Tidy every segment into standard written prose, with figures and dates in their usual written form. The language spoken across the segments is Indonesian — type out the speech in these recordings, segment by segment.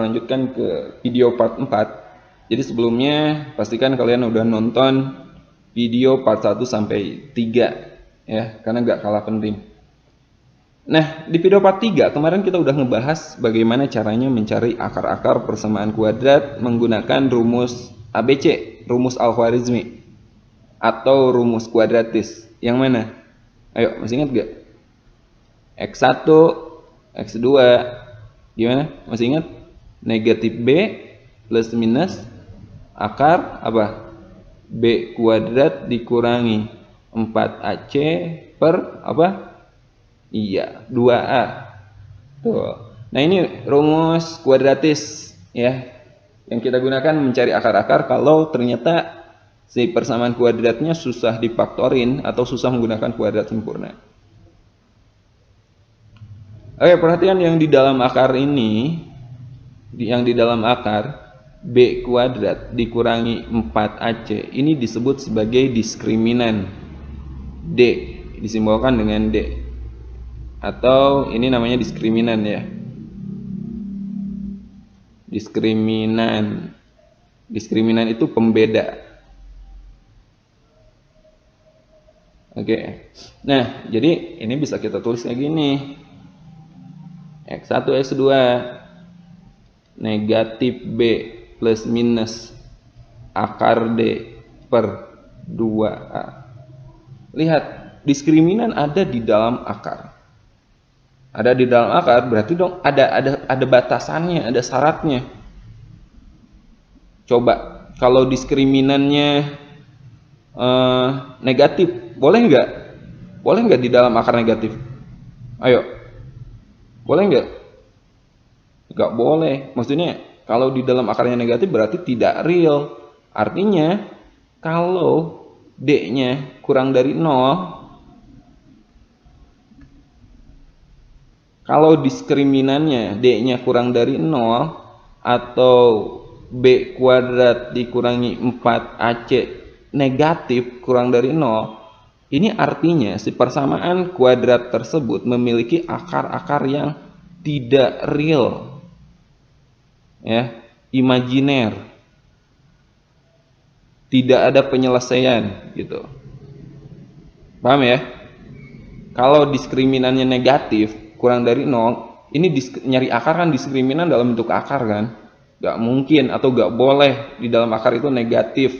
lanjutkan ke video part 4. Jadi sebelumnya pastikan kalian udah nonton video part 1 sampai 3 ya, karena nggak kalah penting. Nah, di video part 3 kemarin kita udah ngebahas bagaimana caranya mencari akar-akar persamaan kuadrat menggunakan rumus ABC, rumus Al-Khwarizmi atau rumus kuadratis. Yang mana? Ayo, masih ingat gak? X1, X2, gimana? Masih ingat? Negatif B plus minus akar apa? B kuadrat dikurangi 4AC per apa? Iya, 2A. Tuh. Nah, ini rumus kuadratis ya, yang kita gunakan mencari akar-akar kalau ternyata si persamaan kuadratnya susah difaktorin atau susah menggunakan kuadrat sempurna. Oke, perhatikan yang di dalam akar ini, yang di dalam akar B kuadrat dikurangi 4AC ini disebut sebagai diskriminan D, disimbolkan dengan D, atau ini namanya diskriminan ya. Diskriminan itu pembeda. Oke. Nah, jadi ini bisa kita tulis kayak gini. X1 X2 negatif B plus minus akar D per 2A. Lihat, diskriminan ada di dalam akar. Ada di dalam akar berarti dong ada batasannya, ada syaratnya. Coba kalau diskriminannya negatif, boleh nggak? Boleh nggak di dalam akar negatif? Ayo, boleh nggak? Nggak boleh. Maksudnya kalau di dalam akarnya negatif berarti tidak real. Artinya kalau D-nya kurang dari 0, kalau diskriminannya D-nya kurang dari 0 atau B kuadrat dikurangi 4AC negatif kurang dari 0, ini artinya si persamaan kuadrat tersebut memiliki akar-akar yang tidak real, ya, imajiner, tidak ada penyelesaian gitu. Paham ya? Kalau diskriminannya negatif kurang dari 0, ini nyari akar kan diskriminan dalam bentuk akar kan? Gak mungkin atau gak boleh di dalam akar itu negatif.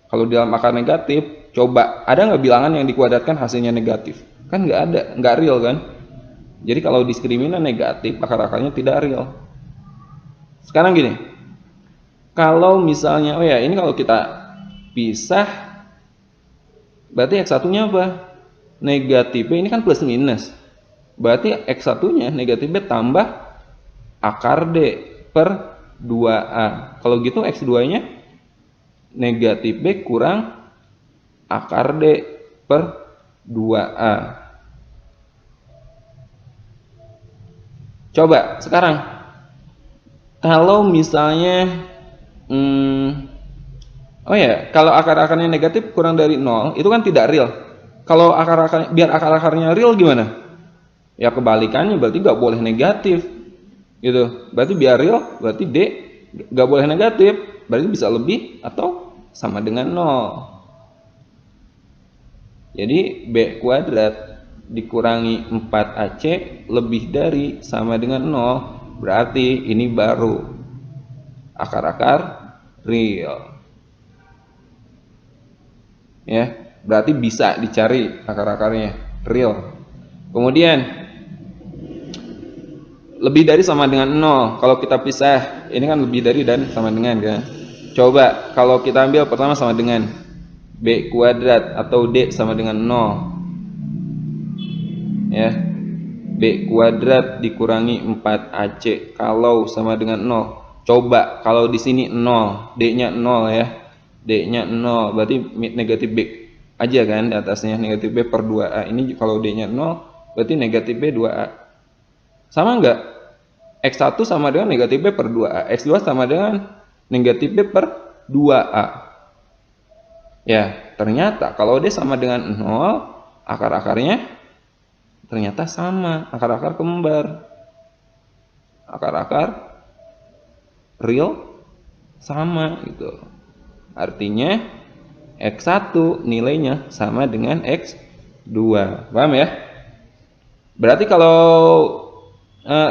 Kalau di dalam akar negatif, coba ada nggak bilangan yang dikuadratkan hasilnya negatif? Kan nggak ada, nggak real kan? Jadi kalau diskriminan negatif, akar-akarnya tidak real. Sekarang gini, kalau misalnya, oh ya ini kalau kita pisah, berarti X1-nya apa? Negatif B, ini kan plus minus. Berarti X1-nya negatif B tambah akar D per 2A. Kalau gitu X2-nya negatif B kurang akar D per 2A. Coba sekarang, kalau misalnya oh ya, kalau akar-akarnya negatif kurang dari 0, itu kan tidak real. Kalau biar akar-akarnya real gimana? Ya kebalikannya, berarti nggak boleh negatif gitu. Berarti biar real, berarti D nggak boleh negatif, berarti bisa lebih atau sama dengan 0. Jadi B kuadrat dikurangi 4AC lebih dari sama dengan 0, berarti ini baru akar-akar real ya, berarti bisa dicari akar-akarnya real. Kemudian lebih dari sama dengan 0, kalau kita pisah, ini kan lebih dari dan sama dengan kan. Coba kalau kita ambil pertama sama dengan B kuadrat atau D sama dengan 0 ya, B kuadrat dikurangi 4AC kalau sama dengan 0. Coba kalau di sini 0, D-nya 0 ya, D-nya 0 berarti negatif B aja kan di atasnya, negatif B per 2A. Ini kalau D-nya 0 berarti negatif B 2A. Sama enggak? X1 sama dengan negatif B per 2A. X2 sama dengan negatif B per 2A. Ya, ternyata kalau D sama dengan 0, akar-akarnya ternyata sama. Akar-akar kembar. Akar-akar real sama gitu. Artinya X1 nilainya sama dengan X2. Paham ya? Berarti kalau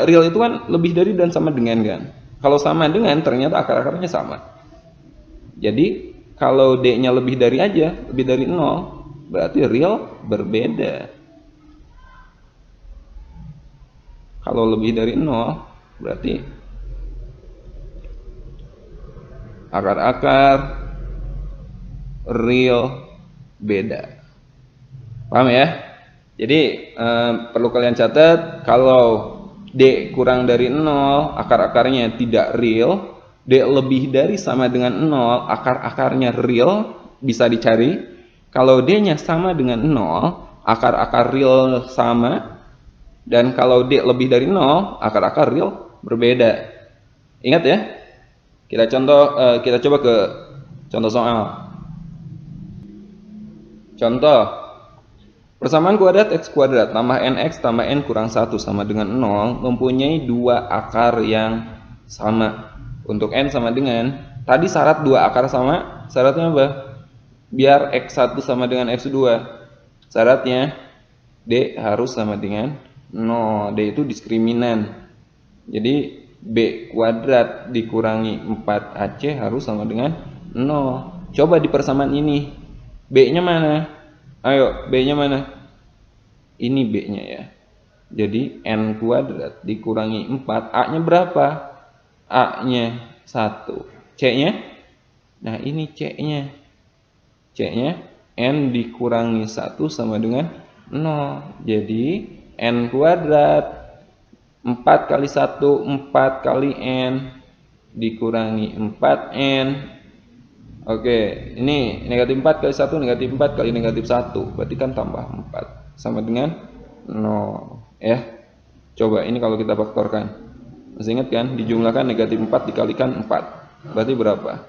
real itu kan lebih dari dan sama dengan kan. Kalau sama dengan ternyata akar-akarnya sama. Jadi kalau D-nya lebih dari aja, lebih dari 0, berarti real berbeda. Kalau lebih dari 0, berarti akar-akar real beda. Paham ya? Jadi perlu kalian catat, kalau D kurang dari 0, akar-akarnya tidak real. D lebih dari sama dengan 0, akar-akarnya real, bisa dicari. Kalau D-nya sama dengan 0, akar-akar real sama. Dan kalau D lebih dari 0, akar-akar real berbeda. Ingat ya? Kita coba ke contoh soal. Contoh, persamaan kuadrat x kuadrat tambah nx tambah n kurang 1 sama dengan 0 mempunyai dua akar yang sama. Untuk n sama dengan, tadi syarat dua akar sama, syaratnya apa? Biar x1 sama dengan x2, syaratnya D harus sama dengan 0. D itu diskriminan. Jadi B kuadrat dikurangi 4AC harus sama dengan 0. Coba di persamaan ini, B-nya mana? Ayo, B-nya mana? Ini B-nya ya. Jadi N kuadrat dikurangi 4, A-nya berapa? A-nya 1. C-nya? Nah, ini C-nya. C-nya N dikurangi 1 sama dengan 0. Jadi N kuadrat 4 kali 1, 4 kali N dikurangi 4N. Oke, ini negatif 4 kali 1, negatif 4 kali negatif 1. Berarti kan tambah 4. Sama dengan 0. Ya. Coba ini kalau kita faktorkan. Masih ingat kan? Dijumlahkan negatif 4 dikalikan 4. Berarti berapa?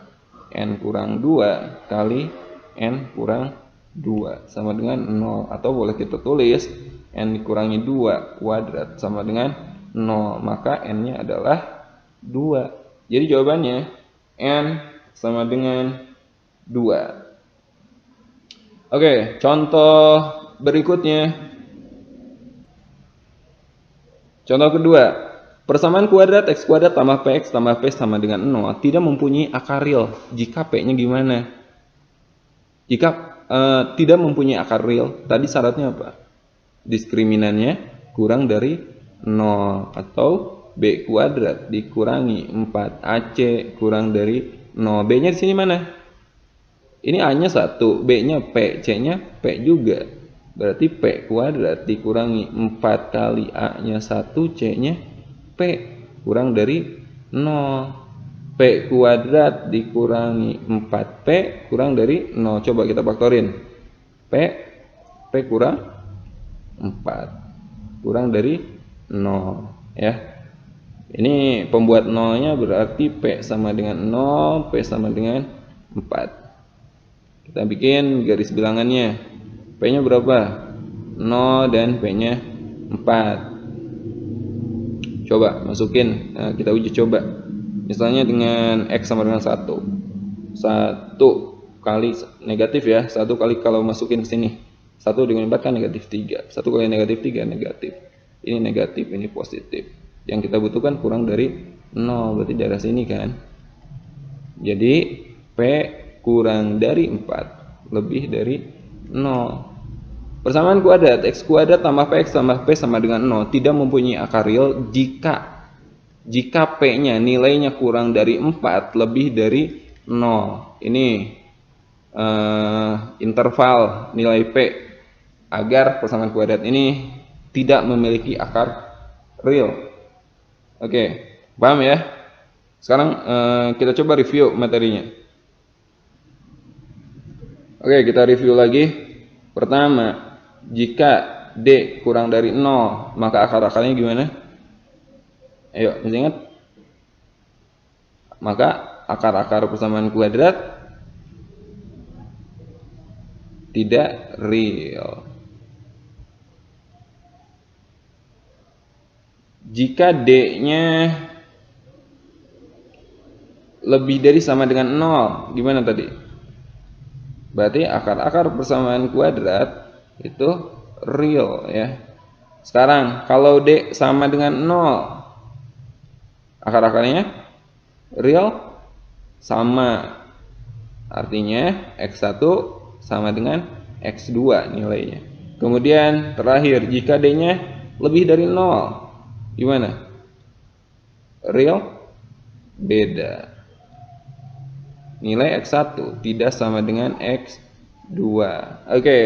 N kurang 2 kali N kurang 2 sama dengan 0. Atau boleh kita tulis N dikurangi 2 kuadrat sama dengan 0. Maka N-nya adalah 2. Jadi jawabannya N sama dengan 2. Oke, contoh berikutnya. Contoh kedua, persamaan kuadrat x kuadrat tambah px tambah p sama dengan 0 tidak mempunyai akar real. Jika p-nya gimana? Jika tidak mempunyai akar real, tadi syaratnya apa? Diskriminannya kurang dari 0 atau b kuadrat dikurangi 4ac kurang dari 0. B-nya di sini mana? Ini A-nya 1, B-nya P, C-nya P juga. Berarti P kuadrat dikurangi 4 kali A-nya 1, C-nya P kurang dari 0. P kuadrat dikurangi 4P kurang dari 0. Coba kita faktorin. P kurang 4 kurang dari 0 ya. Ini pembuat 0-nya berarti P sama dengan 0, P sama dengan 4. Kita bikin garis bilangannya. P-nya berapa? 0 dan P-nya 4. Coba masukin, nah, kita uji coba. Misalnya dengan X sama dengan 1. 1 kali negatif ya. 1 kali kalau masukin ke sini. 1 dengan 4 kan negatif 3. 1 kali negatif 3 negatif. Ini negatif, ini positif. Yang kita butuhkan kurang dari 0. Berarti dari sini kan. Jadi P kurang dari 4 lebih dari 0. Persamaan kuadrat x kuadrat tambah px tambah p sama dengan 0 tidak mempunyai akar real jika p-nya nilainya kurang dari 4 lebih dari 0. Ini interval nilai p agar persamaan kuadrat ini tidak memiliki akar real. Oke, paham ya? Sekarang kita coba review materinya. Oke, kita review lagi. Pertama, jika D kurang dari 0, maka akar-akarnya gimana? Ayo, masih ingat? Maka akar-akar persamaan kuadrat tidak real. Jika D-nya lebih dari sama dengan 0. Gimana tadi? Berarti akar-akar persamaan kuadrat itu real ya. Sekarang kalau D sama dengan 0, akar-akarnya real sama. Artinya X1 sama dengan X2 nilainya. Kemudian terakhir, jika D-nya lebih dari 0, gimana? Real? Beda. Nilai X1 tidak sama dengan X2. Oke.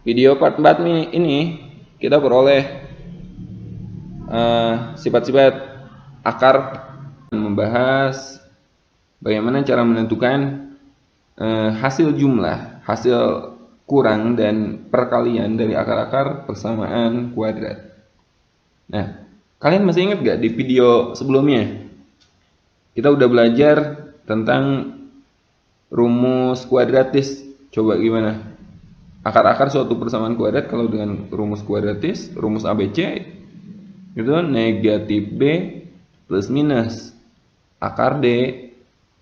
Video part 4 ini kita peroleh sifat-sifat akar, membahas bagaimana cara menentukan hasil jumlah, hasil kurang dan perkalian dari akar-akar persamaan kuadrat. Nah, kalian masih ingat gak di video sebelumnya kita udah belajar tentang rumus kuadratis? Coba gimana? Akar-akar suatu persamaan kuadrat kalau dengan rumus kuadratis, rumus ABC itu negatif B plus minus akar D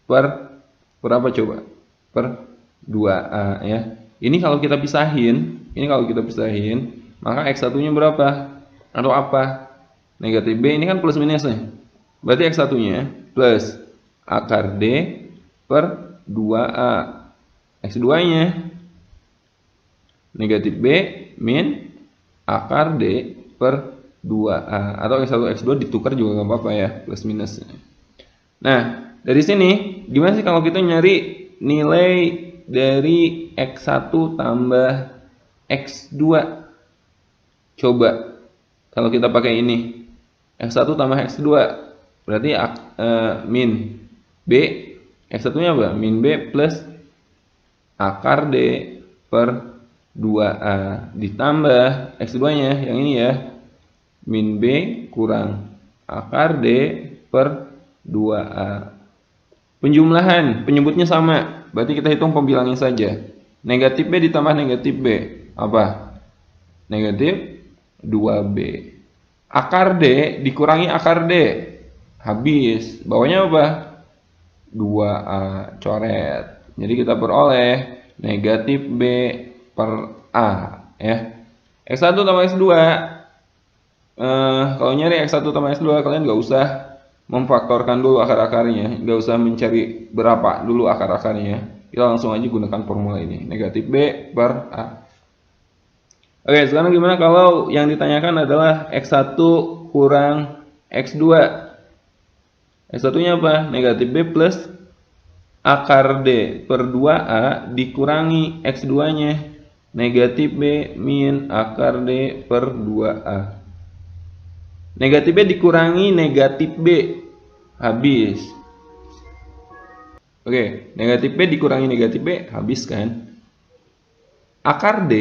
per apa coba? Per 2A ya. Ini kalau kita pisahin, maka X1-nya berapa? Atau apa? Negatif B ini kan plus minusnya. Berarti X1-nya plus akar D per 2A. X2-nya negatif B min akar D per 2A. Atau X1, X2 ditukar juga nggak apa-apa ya, plus minus. Nah, dari sini gimana sih kalau kita nyari nilai dari X1 tambah X2? Coba kalau kita pakai ini, X1 tambah X2 berarti min B, X1-nya apa? Min B plus akar D per 2A ditambah X2-nya yang ini ya, min B kurang akar D per 2A. Penjumlahan, penyebutnya sama, berarti kita hitung pembilangnya saja. Negatif B ditambah negatif B, apa? Negatif 2B. Akar D dikurangi akar D, habis. Bawahnya apa? 2A, coret. Jadi kita peroleh negatif B per A ya. X1 tambah X2, kalau nyari X1 tambah X2 kalian nggak usah memfaktorkan dulu akar-akarnya, nggak usah mencari berapa dulu akar-akarnya, kita langsung aja gunakan formula ini, negatif B per A. Oke, sekarang gimana kalau yang ditanyakan adalah X1 kurang X2? X1-nya apa? Negatif B plus akar D per 2A dikurangi X2-nya negatif B min akar D per 2A. Negatif B dikurangi negatif B, habis. Oke, negatif B dikurangi negatif B, habis kan? Akar D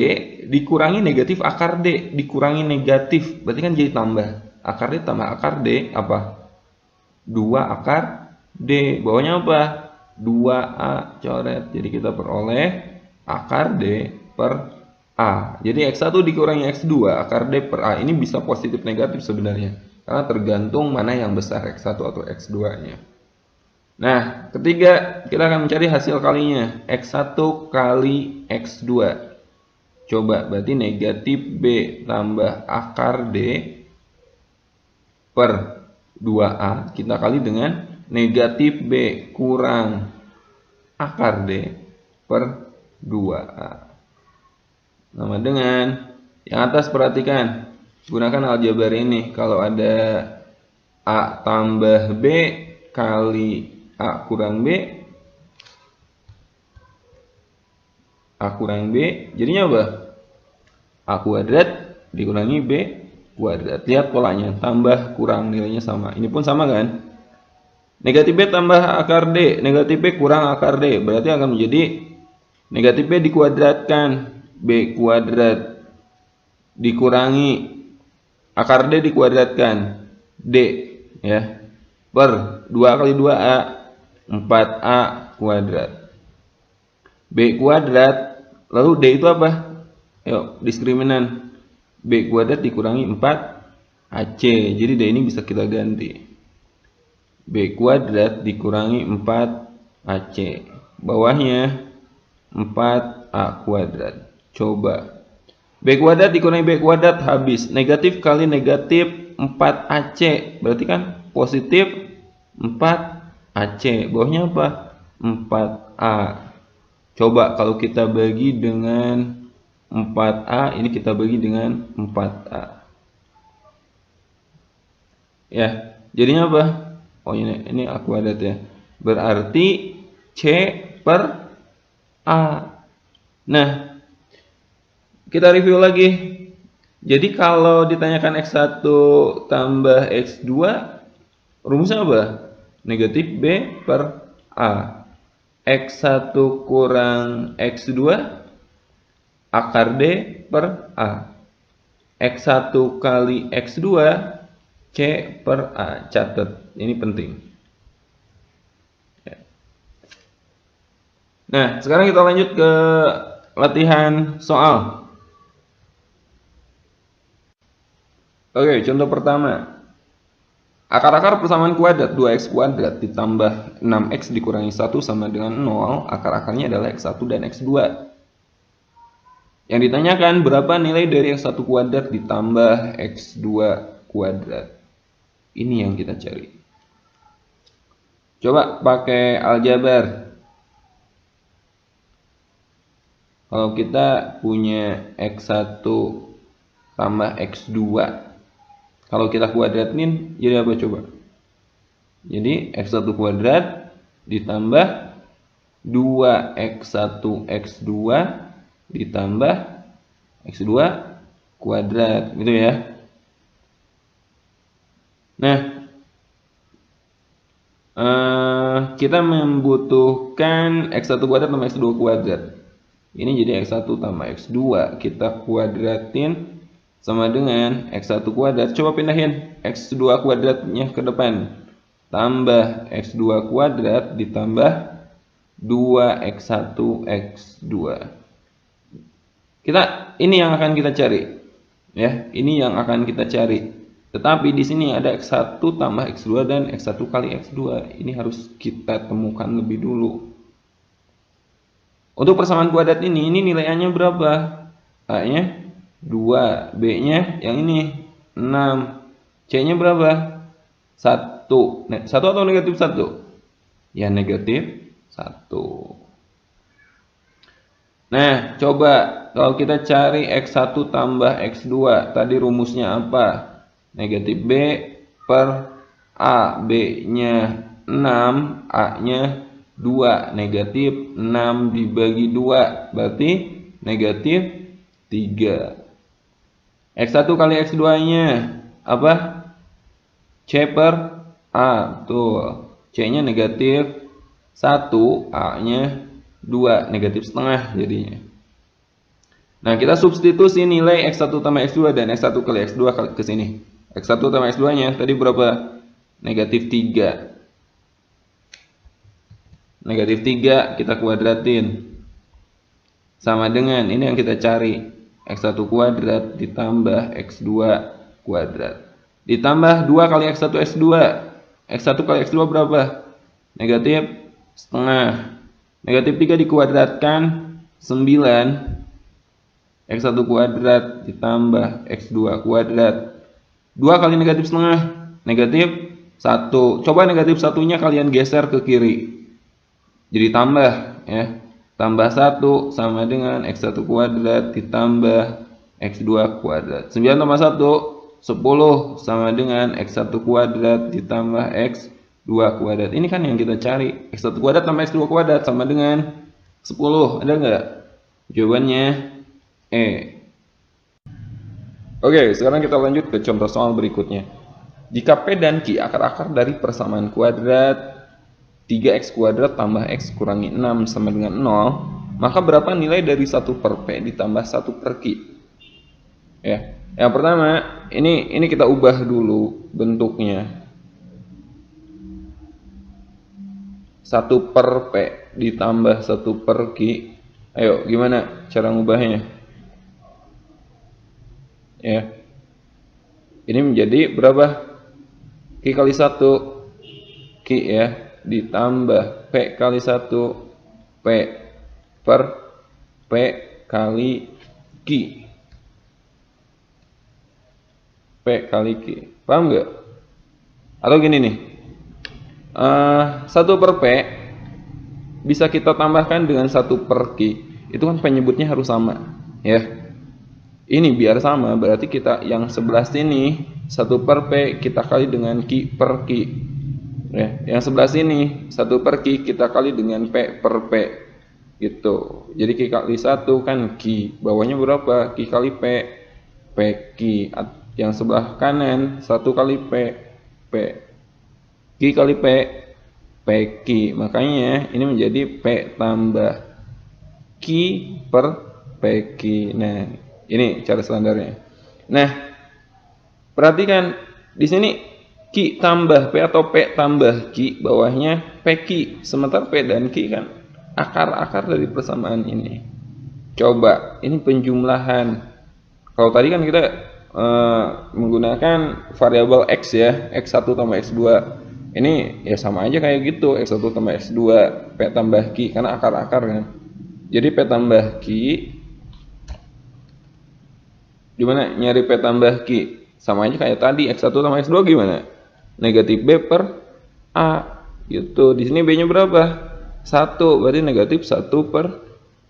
dikurangi negatif akar D dikurangi negatif, berarti kan jadi tambah. Akar D tambah akar D apa? 2 akar D. Bawahnya apa? 2A, coret. Jadi kita peroleh akar D per A. Jadi X1 dikurangi X2, akar D per A. Ini bisa positif negatif sebenarnya, karena tergantung mana yang besar, X1 atau X2-nya. Nah, ketiga kita akan mencari hasil kalinya, X1 kali X2. Coba, berarti negatif B tambah akar D per 2A kita kali dengan negatif B kurang akar D per 2A. Sama dengan yang atas, perhatikan, gunakan aljabar ini. Kalau ada A tambah B kali A kurang B, jadinya apa? A kuadrat dikurangi B kuadrat. Lihat polanya, tambah kurang nilainya sama. Ini pun sama kan? Negatif B tambah akar D, negatif B kurang akar D, berarti akan menjadi negatif B dikuadratkan B kuadrat dikurangi akar D dikuadratkan D ya, per 2 kali 2A 4A kuadrat B kuadrat, lalu D itu apa? Yuk, diskriminan B kuadrat dikurangi 4AC, jadi D ini bisa kita ganti B kuadrat dikurangi 4AC. Bawahnya 4A kuadrat. Coba. B kuadrat dikurangi B kuadrat habis. Negatif kali negatif 4AC. Berarti kan positif 4AC. Bawahnya apa? 4A. Coba kalau kita bagi dengan 4A, ini kita bagi dengan 4A. Ya, jadinya apa? Oh ini A kuadrat ya. Berarti C per A. Nah, kita review lagi. Jadi kalau ditanyakan X1 tambah X2, rumusnya apa? Negatif B per A. X1 kurang X2, akar D per A. X1 kali X2, C per A. Catat, ini penting. Nah, sekarang kita lanjut ke latihan soal. Oke, contoh pertama. Akar-akar persamaan kuadrat 2x kuadrat ditambah 6x dikurangi 1 sama dengan 0. Akar-akarnya adalah x1 dan x2. Yang ditanyakan berapa nilai dari x1 kuadrat ditambah x2 kuadrat. Ini yang kita cari. Coba pakai aljabar. Kalau kita punya x1 tambah x2, kalau kita kuadratin jadi apa coba? Jadi x1 kuadrat ditambah 2x1 x2 ditambah x2 kuadrat, gitu ya. Nah, kita membutuhkan x1 kuadrat tambah x2 kuadrat. Ini jadi x1 tambah x2 kita kuadratin sama dengan x1 kuadrat. Coba pindahin x2 kuadratnya ke depan. Tambah x2 kuadrat ditambah 2x1 x2. Ini yang akan kita cari. Ya, ini yang akan kita cari. Tetapi di sini ada x1 tambah x2 dan x1 kali x2. Ini harus kita temukan lebih dulu. Untuk persamaan kuadrat ini nilainya berapa? A-nya 2, B-nya yang ini 6, C-nya berapa? 1. 1 atau negatif 1? Ya, negatif 1. Nah, coba kalau kita cari x1 tambah x2, tadi rumusnya apa? Negatif B per A, B-nya 6, A-nya 2, negatif 6 dibagi 2, berarti negatif 3. X1 kali X2-nya apa? C per A, tuh. C-nya negatif 1, A-nya 2, negatif setengah jadinya. Nah, kita substitusi nilai X1 tambah X2 dan X1 kali X2 ke sini. X1 tambah X2-nya tadi berapa? Negatif 3. Negatif 3 kita kuadratin. Sama dengan ini yang kita cari. X1 kuadrat ditambah X2 kuadrat. Ditambah 2 kali X1 X2. X1 kali X2 berapa? Negatif setengah. Negatif 3 dikuadratkan 9. X1 kuadrat ditambah X2 kuadrat. 2 kali negatif setengah. Negatif 1. Coba negatif satunya kalian geser ke kiri. Jadi tambah ya. Tambah 1 sama dengan X1 kuadrat ditambah X2 kuadrat. 9 tambah 1 10 sama dengan X1 kuadrat ditambah X2 kuadrat. Ini kan yang kita cari. X1 kuadrat tambah X2 kuadrat sama dengan 10. Ada nggak? Jawabannya E. Oke, sekarang kita lanjut ke contoh soal berikutnya. Jika P dan Q akar-akar dari persamaan kuadrat 3x kuadrat tambah x kurangi 6 sama dengan 0, maka berapa nilai dari 1 per P ditambah 1 per Q? Ya, yang pertama, ini kita ubah dulu bentuknya. 1 per P ditambah 1 per Q. Ayo, gimana cara ngubahnya? Ya. Ini menjadi berapa? Q kali 1. Ki ya, ditambah P kali 1 P per P kali Ki. P kali Ki. Paham nggak? Atau gini nih, 1 per P bisa kita tambahkan dengan 1 per Ki. Itu kan penyebutnya harus sama ya. Ini biar sama, berarti kita yang sebelah sini 1 per P kita kali dengan Ki per Ki ya. Yang sebelah sini 1 per Ki kita kali dengan P per P gitu. Jadi Ki kali 1 kan Ki, bawahnya berapa? Ki kali P, P Ki. Yang sebelah kanan 1 kali P, P Ki kali P, P Ki. Makanya ini menjadi P tambah Ki per P Ki. Nah, ini cara standarnya. Nah, perhatikan di sini Ki tambah P atau P tambah Ki, bawahnya P Ki. Sementara P dan Ki kan akar-akar dari persamaan ini. Coba, ini penjumlahan. Kalau tadi kan kita menggunakan variabel X ya, X1 tambah X2. Ini ya sama aja kayak gitu, X1 tambah X2, P tambah Ki, karena akar-akar kan. Jadi P tambah Ki, gimana nyari P tambah Ki? Sama aja kayak tadi, X1 tambah X2 gimana? Negatif B per A gitu. Di sini B-nya berapa? 1, berarti negatif 1 per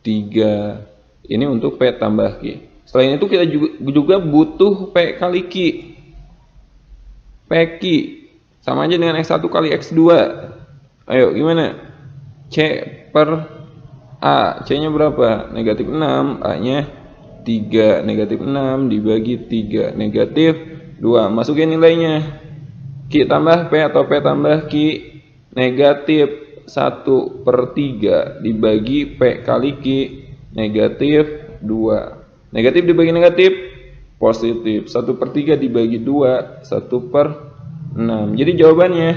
3. Ini untuk P tambah Ki. Selain itu kita juga butuh P kali Ki. P Ki sama aja dengan X1 kali X2. Ayo gimana? C per A. C-nya berapa? Negatif 6. A-nya 3. Negatif 6 dibagi 3. Negatif 2. Masukin nilainya. Ki tambah P atau P tambah Ki. Negatif 1 per 3 dibagi P kali Ki. Negatif 2. Negatif dibagi negatif, positif. 1 per 3 dibagi 2, 1 per 6. Jadi jawabannya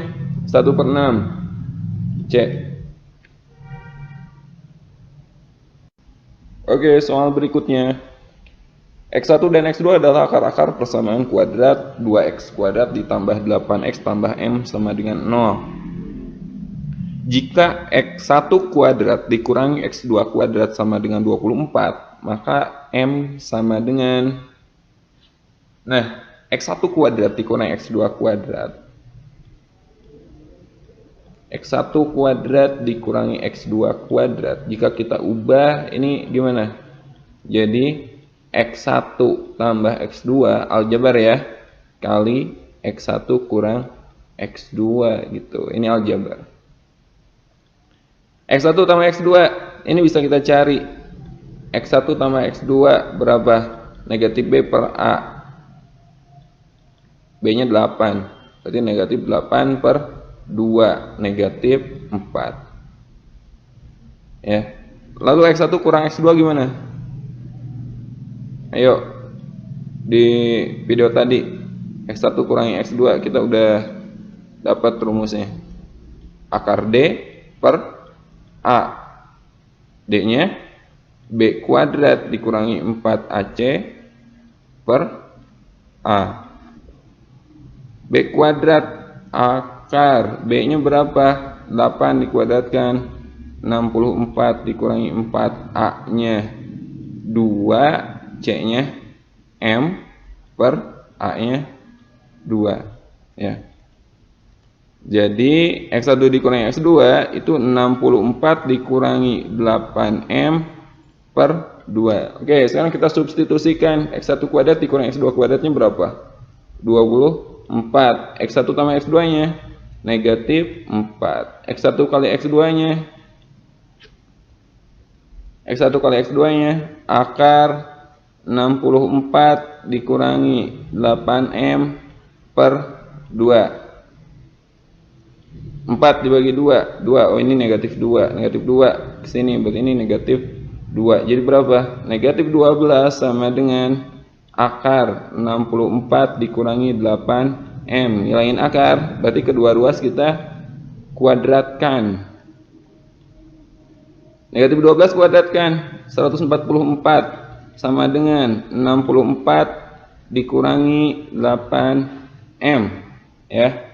1 per 6. C. Oke, soal berikutnya. X1 dan X2 adalah akar-akar persamaan kuadrat 2X kuadrat ditambah 8X tambah M sama dengan 0. Jika X1 kuadrat dikurangi X2 kuadrat sama dengan 24, maka M sama dengan, nah, X1 kuadrat dikurangi X2 kuadrat. X1 kuadrat dikurangi X2 kuadrat. Jika kita ubah, ini gimana? Jadi, X1 tambah X2, aljabar ya, kali X1 kurang X2 gitu. Ini aljabar. X1 tambah X2, ini bisa kita cari. X1 tambah X2 berapa? Negatif B per A. B-nya 8. Berarti negatif 8 per 2. Negatif 4. Ya. Lalu X1 kurang X2 gimana? Ayo. Di video tadi, X1 kurangi X2, kita udah dapat rumusnya. Akar D per A. D-nya B kuadrat dikurangi 4AC per A. B kuadrat akar B-nya berapa? 8 dikuadratkan 64 dikurangi 4 A-nya 2, C-nya M per A-nya 2 ya. Jadi X1 dikurangi X2 itu 64 dikurangi 8M per 2. Oke, sekarang kita substitusikan. X1 kuadrat dikurangi X2 kuadratnya berapa? 24. X1 tambah X2 nya negatif 4. X1 kali X2 nya X1 kali X2 nya akar 64 dikurangi 8M per 2. 4 dibagi 2, 2. Oh, ini negatif 2. Negatif 2 ke sini, berarti ini negatif 2. Jadi berapa? Negatif 12 sama dengan akar 64 dikurangi 8M. Nilaiin akar, berarti kedua ruas kita kuadratkan. Negatif 12 kuadratkan 144 sama dengan 64 dikurangi 8M ya.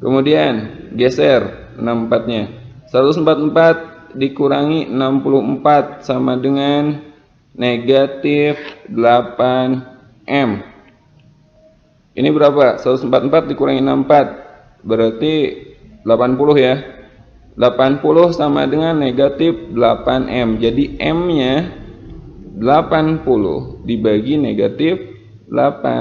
Kemudian geser 64-nya. 144 dikurangi 64 sama dengan negatif 8M. Ini berapa? 144 dikurangi 64 berarti 80 ya. 80 sama dengan negatif 8M. Jadi M-nya 80 dibagi negatif 8.